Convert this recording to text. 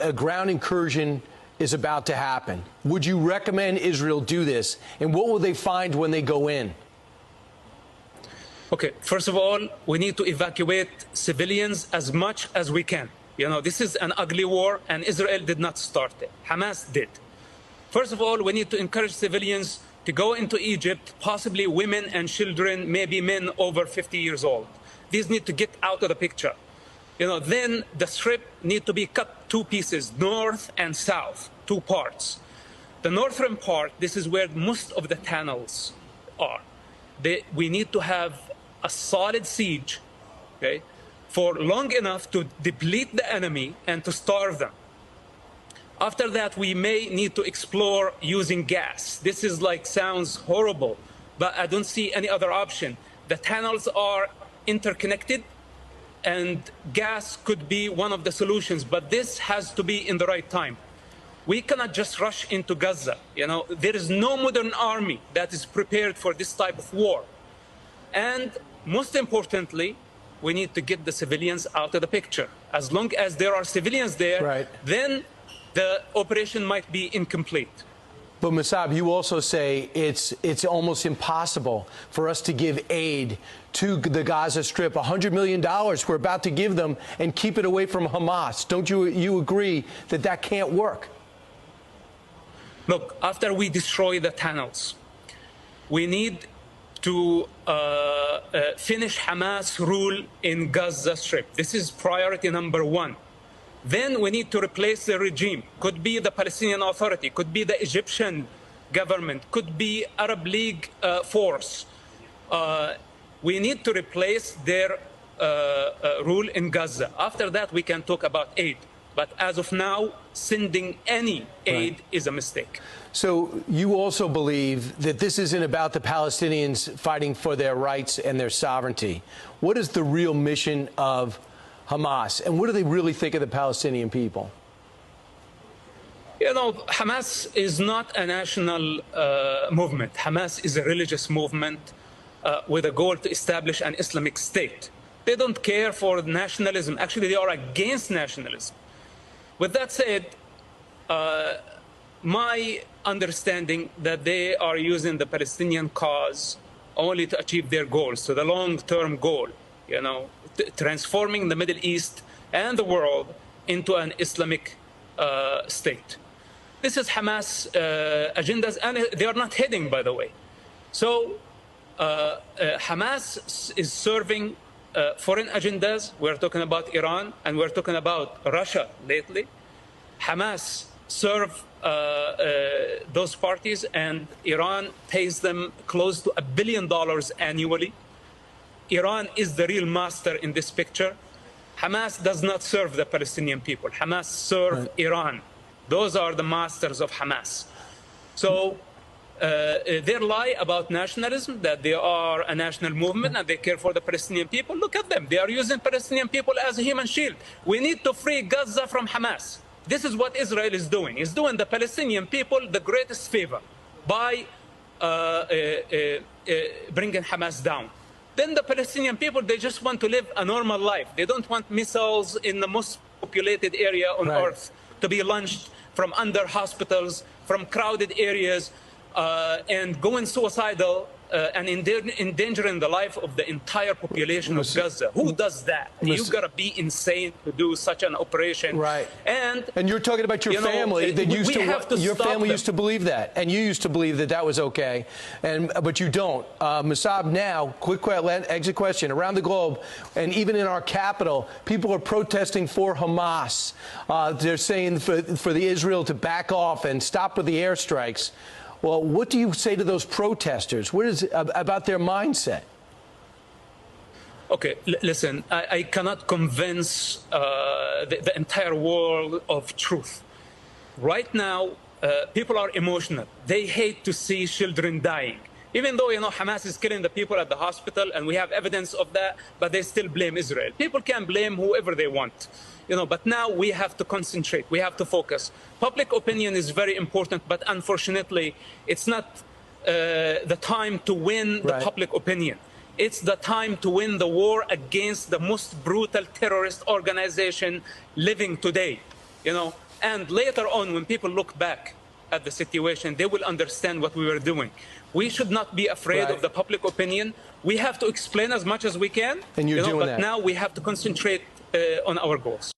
a ground incursion is about to happen. Would you recommend Israel do this? And what will they find when they go in? Okay, first of all, we need to evacuate civilians as much as we can. You know, this is an ugly war, and Israel did not start it. Hamas did. First of all, we need to encourage civilians to go into Egypt, possibly women and children, maybe men over 50 years old. These need to get out of the picture. You know, then the strip need to be cut two pieces, north and south, two parts. The northern part, this is where most of the tunnels are. We need to have a solid siege, okay, for long enough to deplete the enemy and to starve them. After that, we may need to explore using gas. This is like, sounds horrible, but I don't see any other option. The tunnels are interconnected, and gas could be one of the solutions, but this has to be in the right time. We cannot just rush into Gaza. You know, there is no modern army that is prepared for this type of war. And most importantly, we need to get the civilians out of the picture. As long as there are civilians there, right, then the operation might be incomplete. But Mosab, you also say it's almost impossible for us to give aid to the Gaza Strip. $100 million we're about to give them and keep it away from Hamas. Don't you agree that that can't work? Look, after we destroy the tunnels, we need to finish Hamas rule in Gaza Strip. This is priority number one. Then we need to replace the regime. Could be the Palestinian Authority, could be the Egyptian government, could be Arab League force. We need to replace their rule in Gaza. After that, we can talk about aid. But as of now, sending any aid is a mistake. So you also believe that this isn't about the Palestinians fighting for their rights and their sovereignty. What is the real mission of Hamas, and what do they really think of the Palestinian people? You know, Hamas is not a national movement. Hamas is a religious movement with a goal to establish an Islamic state. They don't care for nationalism. Actually, they are against nationalism. With that said, my understanding that they are using the Palestinian cause only to achieve their goals, so the long-term goal, you know, transforming the Middle East and the world into an Islamic state. This is Hamas agendas, and they are not hidden, by the way. So Hamas is serving foreign agendas. We're talking about Iran, and we're talking about Russia lately. Hamas serve those parties, and Iran pays them close to $1 billion annually. Iran is the real master in this picture. Hamas does not serve the Palestinian people. Hamas serve Iran. Those are the masters of Hamas. So their lie about nationalism, that they are a national movement and they care for the Palestinian people, look at them. They are using Palestinian people as a human shield. We need to free Gaza from Hamas. This is what Israel is doing. It's doing the Palestinian people the greatest favor by bringing Hamas down. Then the Palestinian people, they just want to live a normal life. They don't want missiles in the most populated area on earth to be launched from under hospitals, from crowded areas, and going suicidal and endangering the life of the entire population of Gaza. Who does that? You've got to be insane to do such an operation. Right. And you're talking about your family that used to your family used to believe that, and you used to believe that that was okay, but you don't. Mosab, now, quick exit question. Around the globe, and even in our capital, people are protesting for Hamas. They're saying for the Israel to back off and stop with the airstrikes. Well, what do you say to those protesters? What is about their mindset? Okay, listen, I cannot convince the entire world of truth. Right now, people are emotional. They hate to see children dying. Even though, you know, Hamas is killing the people at the hospital, and we have evidence of that, but they still blame Israel. People can blame whoever they want. You know, but now we have to concentrate. We have to focus. Public opinion is very important, but unfortunately, it's not the time to win the public opinion. It's the time to win the war against the most brutal terrorist organization living today. You know, And later on, when people look back at the situation, they will understand what we were doing. We should not be afraid of the public opinion. We have to explain as much as we can. And you're doing but that. Now we have to concentrate on our goals.